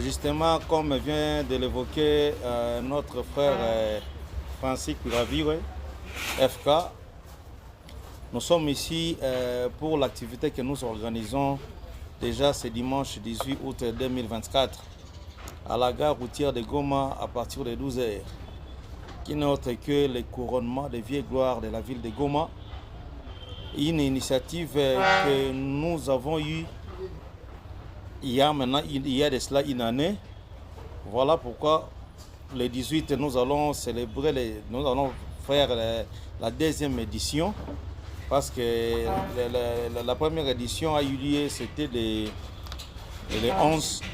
Justement, comme vient de l'évoquer notre frère Francis Ravire, FK, nous sommes ici pour l'activité que nous organisons déjà ce dimanche 18 août 2024 à la gare routière de Goma à partir de 12 h, qui n'est autre que le couronnement des vieilles gloires de la ville de Goma. Une initiative que nous avons eue il y a de cela une année. Voilà pourquoi le 18 nous allons célébrer, nous allons faire la deuxième édition, parce que la première édition a eu lieu, c'était le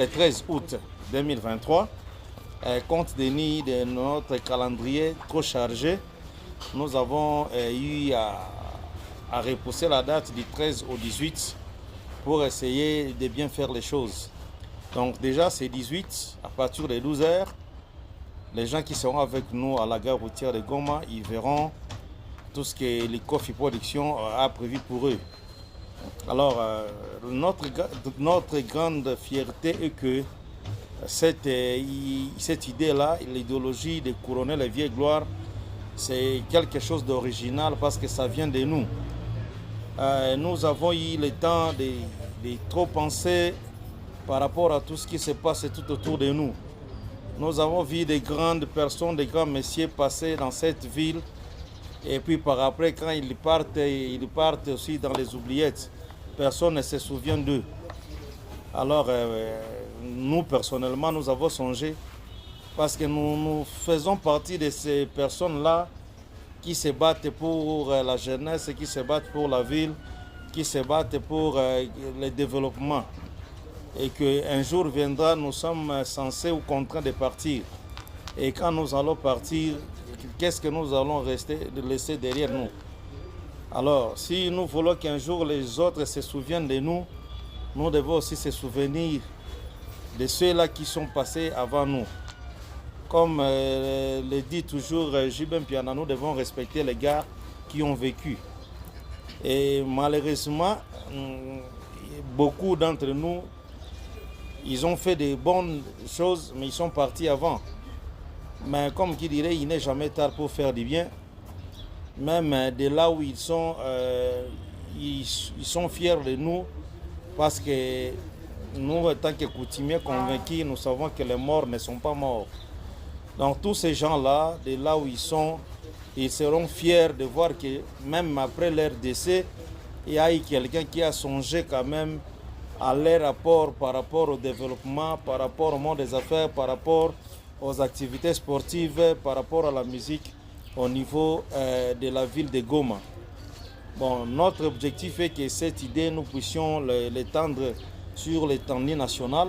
13 août 2023. Compte tenu de notre calendrier trop chargé, nous avons eu à repousser la date du 13 au 18 pour essayer de bien faire les choses. Donc déjà c'est 18, à partir de 12 h, les gens qui seront avec nous à la gare routière de Goma, ils verront tout ce que l'ICOFI Production a prévu pour eux. Alors notre grande fierté est que cette idée-là, l'idéologie de couronner les vieilles gloires, c'est quelque chose d'original parce que ça vient de nous. Nous avons eu le temps de trop penser par rapport à tout ce qui se passe tout autour de nous. Nous avons vu des grandes personnes, des grands messieurs passer dans cette ville, et puis par après, quand ils partent aussi dans les oubliettes. Personne ne se souvient d'eux. Alors nous personnellement, nous avons songé, parce que nous faisons partie de ces personnes-là qui se battent pour la jeunesse, qui se battent pour la ville, qui se battent pour le développement. Et qu'un jour viendra, nous sommes censés ou contraints de partir. Et quand nous allons partir, qu'est-ce que nous allons laisser derrière nous? Alors, si nous voulons qu'un jour les autres se souviennent de nous, nous devons aussi se souvenir de ceux-là qui sont passés avant nous. Comme le dit toujours Jibem Piana, nous devons respecter les gars qui ont vécu. Et malheureusement, beaucoup d'entre nous, ils ont fait de bonnes choses, mais ils sont partis avant. Mais comme qui dirait, il n'est jamais tard pour faire du bien. Même de là où ils sont fiers de nous, parce que nous, en tant que coutumiers convaincus, nous savons que les morts ne sont pas morts. Donc tous ces gens-là, de là où ils sont, ils seront fiers de voir que même après leur décès, il y a eu quelqu'un qui a songé quand même à leur apport par rapport au développement, par rapport au monde des affaires, par rapport aux activités sportives, par rapport à la musique au niveau de la ville de Goma. Bon, notre objectif est que cette idée, nous puissions l'étendre sur l'étendue nationale.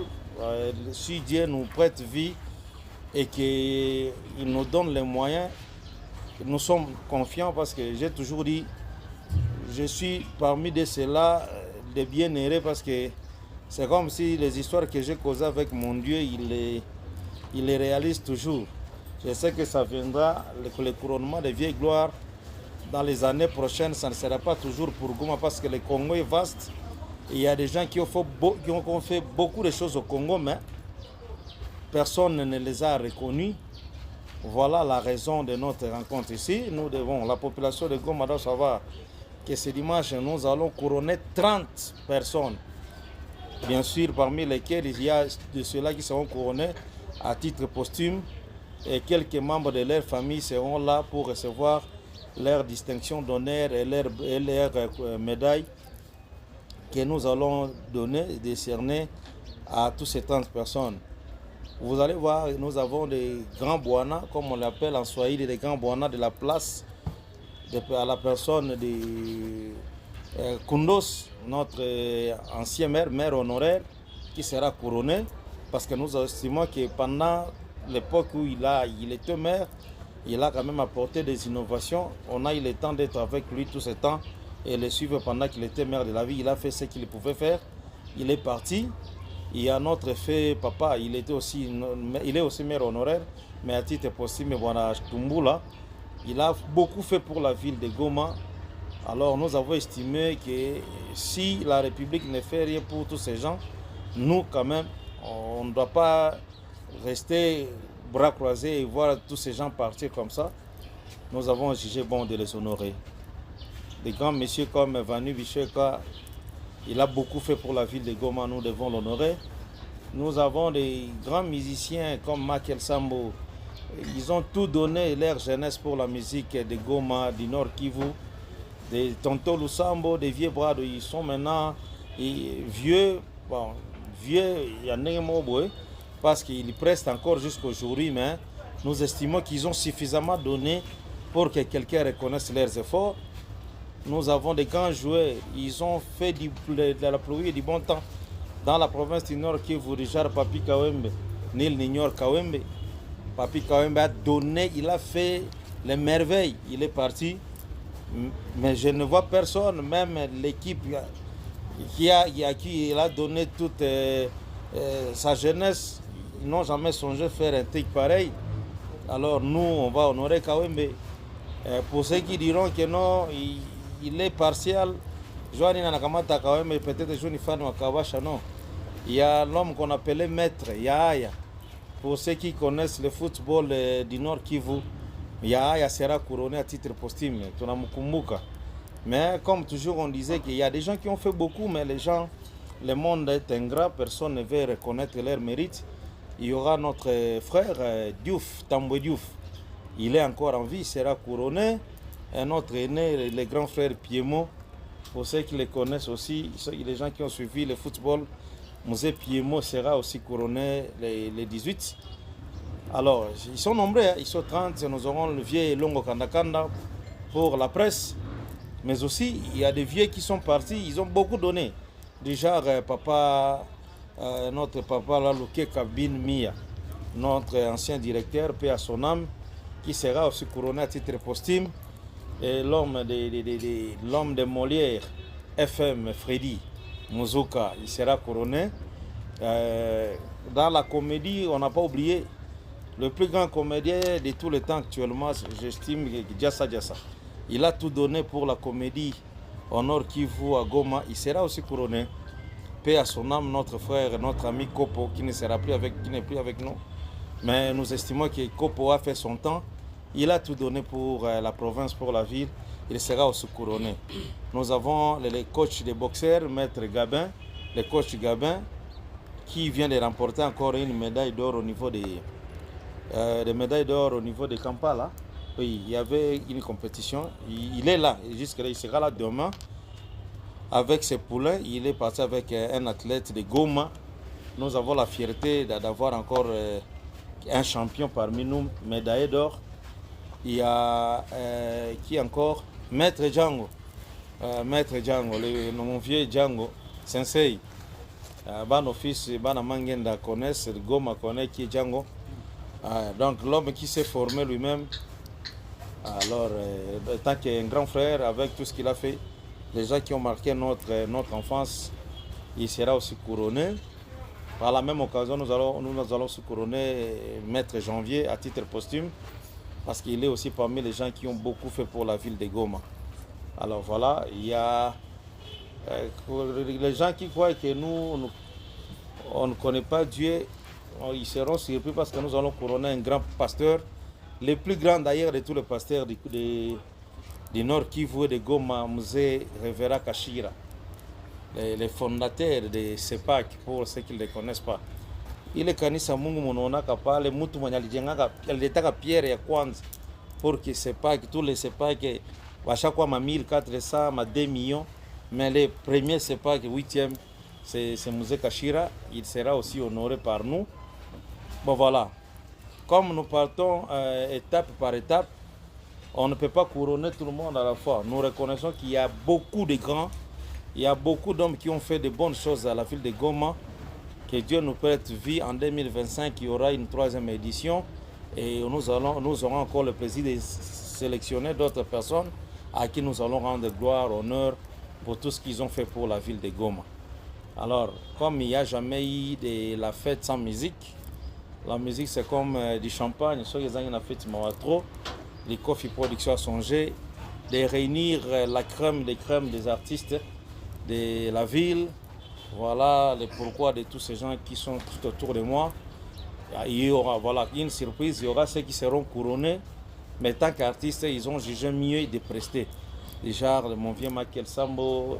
Si Dieu nous prête vie et qu'il nous donne les moyens, nous sommes confiants, parce que j'ai toujours dit, je suis parmi de ceux-là, des bien-aimés, parce que c'est comme si les histoires que j'ai causées avec mon Dieu, il les réalise toujours. Je sais que ça viendra, le couronnement des vieilles gloires, dans les années prochaines, ça ne sera pas toujours pour Goma, parce que le Congo est vaste. Il y a des gens qui ont fait beaucoup de choses au Congo, mais personne ne les a reconnus. Voilà la raison de notre rencontre ici. Nous devons, la population de Goma doit savoir que ce dimanche, nous allons couronner 30 personnes. Bien sûr, parmi lesquels il y a de ceux-là qui seront couronnés à titre posthume, et quelques membres de leur famille seront là pour recevoir leur distinction d'honneur et leur médaille que nous allons donner et décerner à tous ces 30 personnes. Vous allez voir, nous avons des grands boana, comme on l'appelle en Swahili, des grands boana de la place, à la personne de Koundos, notre ancien maire honoraire, qui sera couronné, parce que nous estimons que pendant l'époque où il était maire, il a quand même apporté des innovations. On a eu le temps d'être avec lui tout ce temps et le suivre pendant qu'il était maire de la ville. Il a fait ce qu'il pouvait faire. Il est parti. Il y a notre fait papa, il est aussi maire honoraire, mais à titre possible, voilà, Tumbula, il a beaucoup fait pour la ville de Goma. Alors nous avons estimé que si la République ne fait rien pour tous ces gens, nous quand même, On ne doit pas rester bras croisés et voir tous ces gens partir comme ça. Nous avons jugé bon de les honorer. Des grands messieurs comme Vanu Bicheka, il a beaucoup fait pour la ville de Goma, nous devons l'honorer. Nous avons des grands musiciens comme Makel Sambo. Ils ont tout donné leur jeunesse pour la musique de Goma, du Nord Kivu. Des Tonto Lusambo, des vieux bras, ils sont maintenant vieux. Bon, vieux, il y en a un mot, parce qu'ils prestent encore jusqu'aujourd'hui, mais nous estimons qu'ils ont suffisamment donné pour que quelqu'un reconnaisse leurs efforts. Nous avons des grands joueurs, ils ont fait de la pluie et du bon temps. Dans la province du Nord Kivu, Richard Papi Kawembe, Nil Nignor Kawembe. Papi Kawembe a donné, il a fait les merveilles, il est parti. Mais je ne vois personne, même l'équipe qui il a donné toute sa jeunesse, ils n'ont jamais songé faire un truc pareil. Alors nous, on va honorer Kawembe. Pour ceux qui diront que non, il est partial, Joani Nanakamata Kawembe, peut-être Johnny Fan ou Kawacha, non. Il y a l'homme qu'on appelait Maître, Yahaya. Pour ceux qui connaissent le football du Nord Kivu, Yahaya sera couronné à titre posthume, Tunamukumbuka. Mais comme toujours, on disait qu'il y a des gens qui ont fait beaucoup, mais le monde est ingrat, personne ne veut reconnaître leur mérite. Il y aura notre frère Diouf, Tambwe Diouf. Il est encore en vie, il sera couronné. Un autre aîné, le grand frère Piemo. Pour ceux qui le connaissent aussi, les gens qui ont suivi le football, Mosé Piemo sera aussi couronné les 18. Alors, ils sont nombreux, hein. Ils sont 30. Nous aurons le vieux Longo Kandakanda pour la presse. Mais aussi, il y a des vieux qui sont partis, ils ont beaucoup donné. Déjà, notre papa Lalouké Kabin Mia, notre ancien directeur, paix à son âme, qui sera aussi couronné à titre posthume. Et l'homme de Molière, FM Freddy Muzuka, il sera couronné. Dans la comédie, on n'a pas oublié le plus grand comédien de tous les temps actuellement, j'estime Diassa Diassa. Il a tout donné pour la comédie au Nord Kivu à Goma. Il sera aussi couronné. Paix à son âme, notre frère, notre ami Kopo, qui n'est plus avec nous. Mais nous estimons que Kopo a fait son temps. Il a tout donné pour la province, pour la ville. Il sera aussi couronné. Nous avons les coachs des boxeurs, Maître Gabin, le coach Gabin, qui vient de remporter encore une médaille d'or au niveau des médailles d'or au niveau de Kampala. Oui, il y avait une compétition. Il est là, jusque-là, il sera là demain. Avec ses poulains, il est parti avec un athlète de Goma. Nous avons la fierté d'avoir encore un champion parmi nous, médaillé d'or. Il y a qui encore? Maître Django. Maître Django, mon vieux Django, Sensei. Ban office, Ban Mangenda connaissent, Goma connaît qui est Django. Donc l'homme qui s'est formé lui-même, alors tant qu'un grand frère avec tout ce qu'il a fait, les gens qui ont marqué notre enfance, il sera aussi couronné. Par la même occasion, nous allons aussi couronner Maître Janvier à titre posthume, parce qu'il est aussi parmi les gens qui ont beaucoup fait pour la ville de Goma. Alors voilà, il y a les gens qui croient que on ne connaît pas Dieu, ils seront surpris parce que nous allons couronner un grand pasteur, le plus grand d'ailleurs de tous les pasteurs du Nord Kivu et de Goma, Mzee Revera Kashira, les fondateurs de CEPAC, pour ceux qui ne le connaissent pas. Ile kanisa Mungu munaonaka pale, mtu mwenye alitaka pierre ya kwanza pour que CEPAC, tous les CEPAC washakuwa ma 1400, ma 2 millions, mais le premier CEPAC, 8e, c'est Mzee Kashira. Il sera aussi honoré par nous. Bon voilà, comme nous partons étape par étape, on ne peut pas couronner tout le monde à la fois. Nous reconnaissons qu'il y a beaucoup de grands, il y a beaucoup d'hommes qui ont fait de bonnes choses à la ville de Goma. Que Dieu nous prête vie. En 2025, il y aura une 3e édition et nous aurons encore le plaisir de sélectionner d'autres personnes à qui nous allons rendre gloire, honneur pour tout ce qu'ils ont fait pour la ville de Goma. Alors, comme il n'y a jamais eu de la fête sans musique, la musique c'est comme du champagne. Ceux qui ont fait trop, les Kofi Production a songé de réunir la crème des crèmes des artistes de la ville. Voilà le pourquoi de tous ces gens qui sont tout autour de moi. Il y aura voilà, une surprise, il y aura ceux qui seront couronnés, mais tant qu'artistes, ils ont jugé mieux de prester. Déjà, mon vieux Michael Sambo,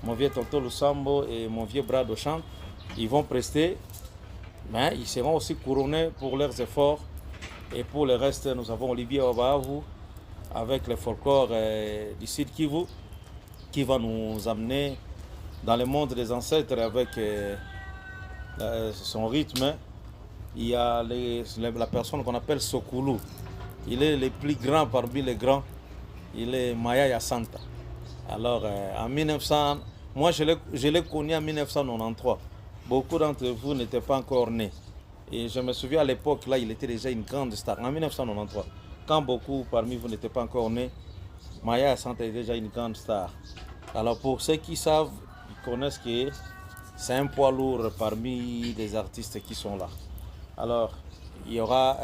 mon vieux Tonto Lusambo et mon vieux Brad Chant, ils vont prester, mais ils seront aussi couronnés pour leurs efforts. Et pour le reste, nous avons Olivier Obahavu avec le folklore du Sud Kivu qui va nous amener dans le monde des ancêtres avec son rythme. Il y a la personne qu'on appelle Sokulu. Il est le plus grand parmi les grands. Il est Maya Yasanta. Alors, en 1900, moi je l'ai connu en 1993. Beaucoup d'entre vous n'étaient pas encore nés. Et je me souviens à l'époque, là, il était déjà une grande star. En 1993, quand beaucoup parmi vous n'étaient pas encore nés, Maya Yasanta est déjà une grande star. Alors, pour ceux qui savent, ils connaissent que c'est un poids lourd parmi les artistes qui sont là. Alors, il y aura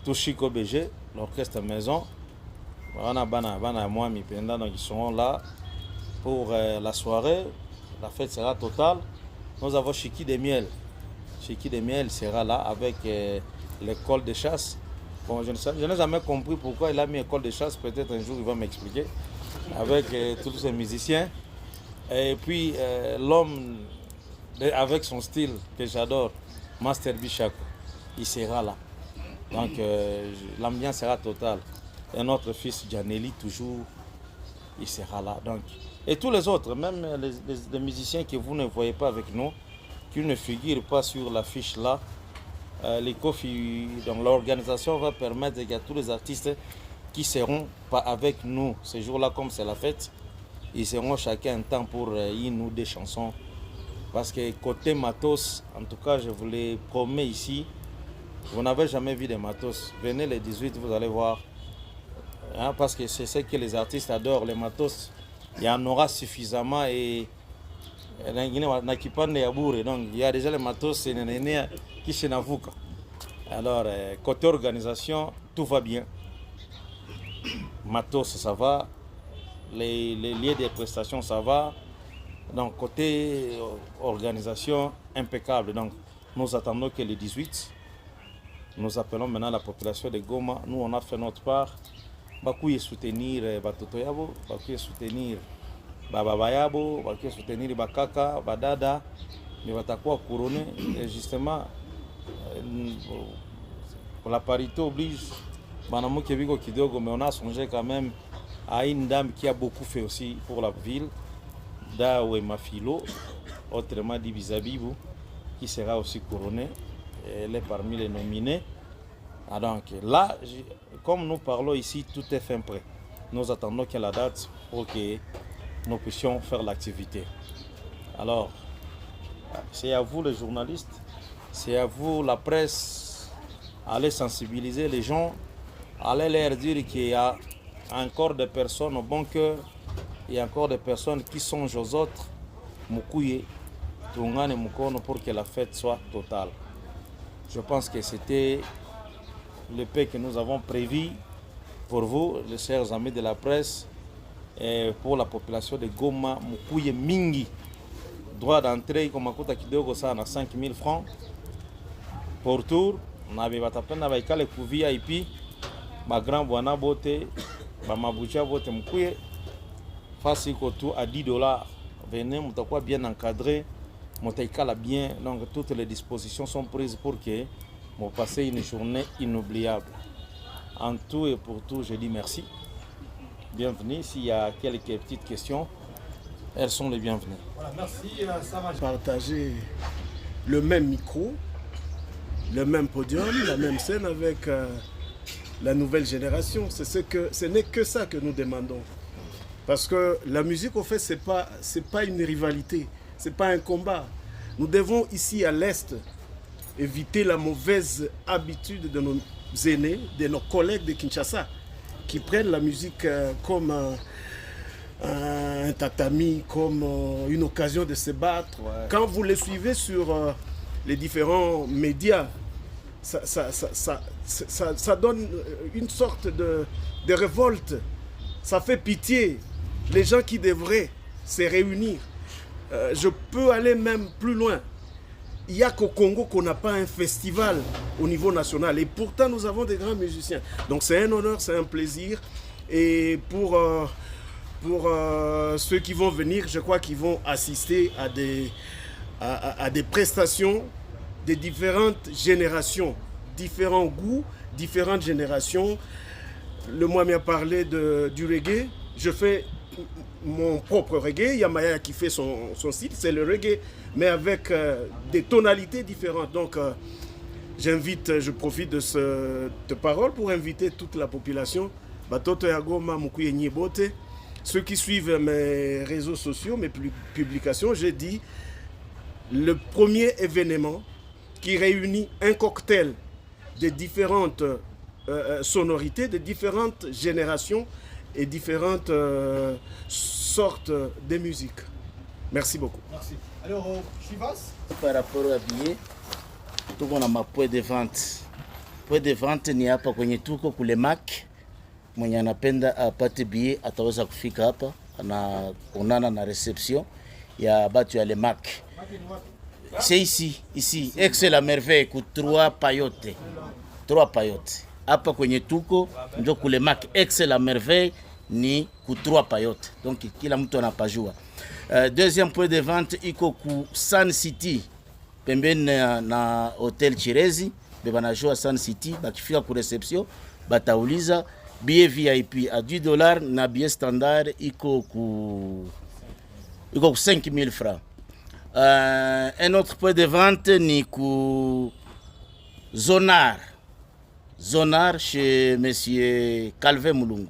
Toshiko BG, l'orchestre maison. Donc, ils seront là pour la soirée. La fête sera totale. Nous avons Chiki de Miel. Chiki de Miel sera là avec l'école de chasse. Bon, je n'ai jamais compris pourquoi il a mis école de chasse. Peut-être un jour il va m'expliquer. Avec tous ces musiciens. Et puis l'homme avec son style que j'adore, Master Bichako, il sera là. Donc l'ambiance sera totale. Et notre fils Gianelli, toujours, il sera là. Donc, et tous les autres, même les musiciens que vous ne voyez pas avec nous, qui ne figurent pas sur l'affiche là, donc l'organisation va permettre à tous les artistes qui seront pas avec nous ce jour-là, comme c'est la fête, ils seront chacun un temps pour une ou deux chansons. Parce que côté matos, en tout cas, je vous les promets ici, vous n'avez jamais vu des matos. Venez le 18, vous allez voir. Hein, parce que c'est ce que les artistes adorent, les matos. Il y en aura suffisamment et donc il y a déjà les matos qui se n'avouent. Alors, côté organisation, tout va bien. Matos, ça va. Les lieux de prestations, ça va. Donc, côté organisation, impeccable. Donc, nous attendons que le 18, nous appelons maintenant la population de Goma. Nous, on a fait notre part. Bakouye soutenir Batoto Yabo, Bakouye soutenir Baba Yabo, Bakouye soutenir Bakaka, Badada, mais Batakoua couronné. Et justement, la parité oblige. Banamou Keviko Kidogo, mais on a songé quand même à une dame qui a beaucoup fait aussi pour la ville, Dawe Mafilo, autrement dit Bizabibou, qui sera aussi couronnée. Elle est parmi les nominés. Ah donc là, comme nous parlons ici, tout est fin prêt. Nous attendons qu'il y ait la date pour que nous puissions faire l'activité. Alors, c'est à vous les journalistes, c'est à vous la presse, allez sensibiliser les gens, allez leur dire qu'il y a encore des personnes au bon cœur, il y a encore des personnes qui songent aux autres, Mukuye, Tungane Mukono, pour que la fête soit totale. Je pense que c'était le paix que nous avons prévu pour vous, les chers amis de la presse, et pour la population de Goma, Mukuye Mingi. Droit d'entrée, comme à Kota Kidogo, ça, on a 5 000 francs. Pour tour, on avait batapena avec les couvis IP, ma grand boana bote, ma maboucha bote Mukuye, face à 10 $. Venez, Moutakwa bien encadré, Moutaikala bien, donc toutes les dispositions sont prises pour que vous passiez une journée inoubliable. En tout et pour tout, je dis merci. Bienvenue. S'il y a quelques petites questions, elles sont les bienvenues. Voilà, merci. Ça va partager le même micro, le même podium, la même scène avec la nouvelle génération. Ce n'est que ça que nous demandons. Parce que la musique, au fait, c'est pas une rivalité, c'est pas un combat. Nous devons ici à l'Est éviter la mauvaise habitude de nos aînés, de nos collègues de Kinshasa, qui prennent la musique comme un tatami, comme une occasion de se battre. Ouais. Quand vous les suivez sur les différents médias, ça donne une sorte de révolte. Ça fait pitié. Les gens qui devraient se réunir Je peux aller même plus loin. Il n'y a qu'au Congo qu'on n'a pas un festival au niveau national. Et pourtant, nous avons des grands musiciens. Donc c'est un honneur, c'est un plaisir. Et pour ceux qui vont venir, je crois qu'ils vont assister à des prestations de différentes générations, différents goûts, différentes générations. Le Mwami a parlé du reggae. Je fais mon propre reggae. Yamaya qui fait son style, c'est le reggae, mais avec des tonalités différentes. Donc, je profite de cette parole pour inviter toute la population. Batoto Yagoma Mukuye Nyibote. Ceux qui suivent mes réseaux sociaux, mes publications, j'ai dit le premier événement qui réunit un cocktail de différentes sonorités, de différentes générations et différentes sortes de musique. Merci beaucoup. Merci. Alors, Chivas? Par rapport à billets, tout on a ma point de vente. Point de vente ni hapa kwenye tuko kule Mac. Mwenye anapenda apate billet ataweza kufika hapa, anaonana na reception ya batu ya le Mac. C'est ici, Excel merveille ku 3 payote. 3 payote. Hapa kwenye tuko ndio kule Mac Excel merveille ni ku 3 payote. Donc kila mtu anapajua. Deuxième point de vente iko ku Sun City. Pembeni na Hotel Chirezi, bebanajua Sun City, bakifika ku reception batauliza billet VIP à $10 na billet standard iko ku 5000 francs. Un autre point de vente ni ku Zonar chez monsieur Calvin Mulungu.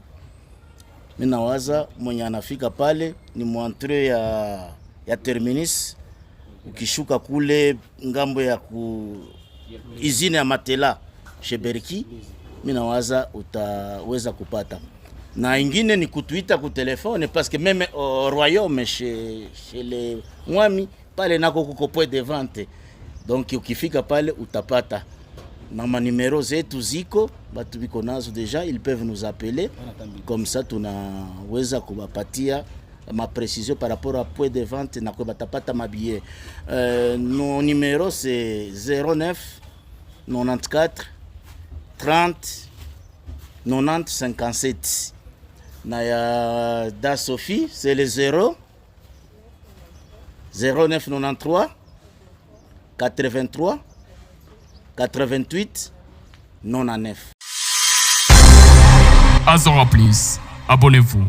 Minawaza mwenye anafika pale ni mwantre ya Terminus, ukishuka kule ngambo ya izine ya Matela chez Berki, minawaza utaweza kupata. Na ingine ni kutuita ku telefone parce que même au royaume chez les Mwami pale nako kuko point de vente. Donc ukifika pale utapata. Na manimero zetu ziko, batu biko nazo deja, ils peuvent nous appeler. Comme ça tunaweza kubapatia ma précision par rapport à point de vente na ko batapata ma billet. Nos numéros c'est 09 94 30 90 57. Na ya Da Sophie, c'est le 0 09 93 83 88 99. Azora Plus, abonnez-vous.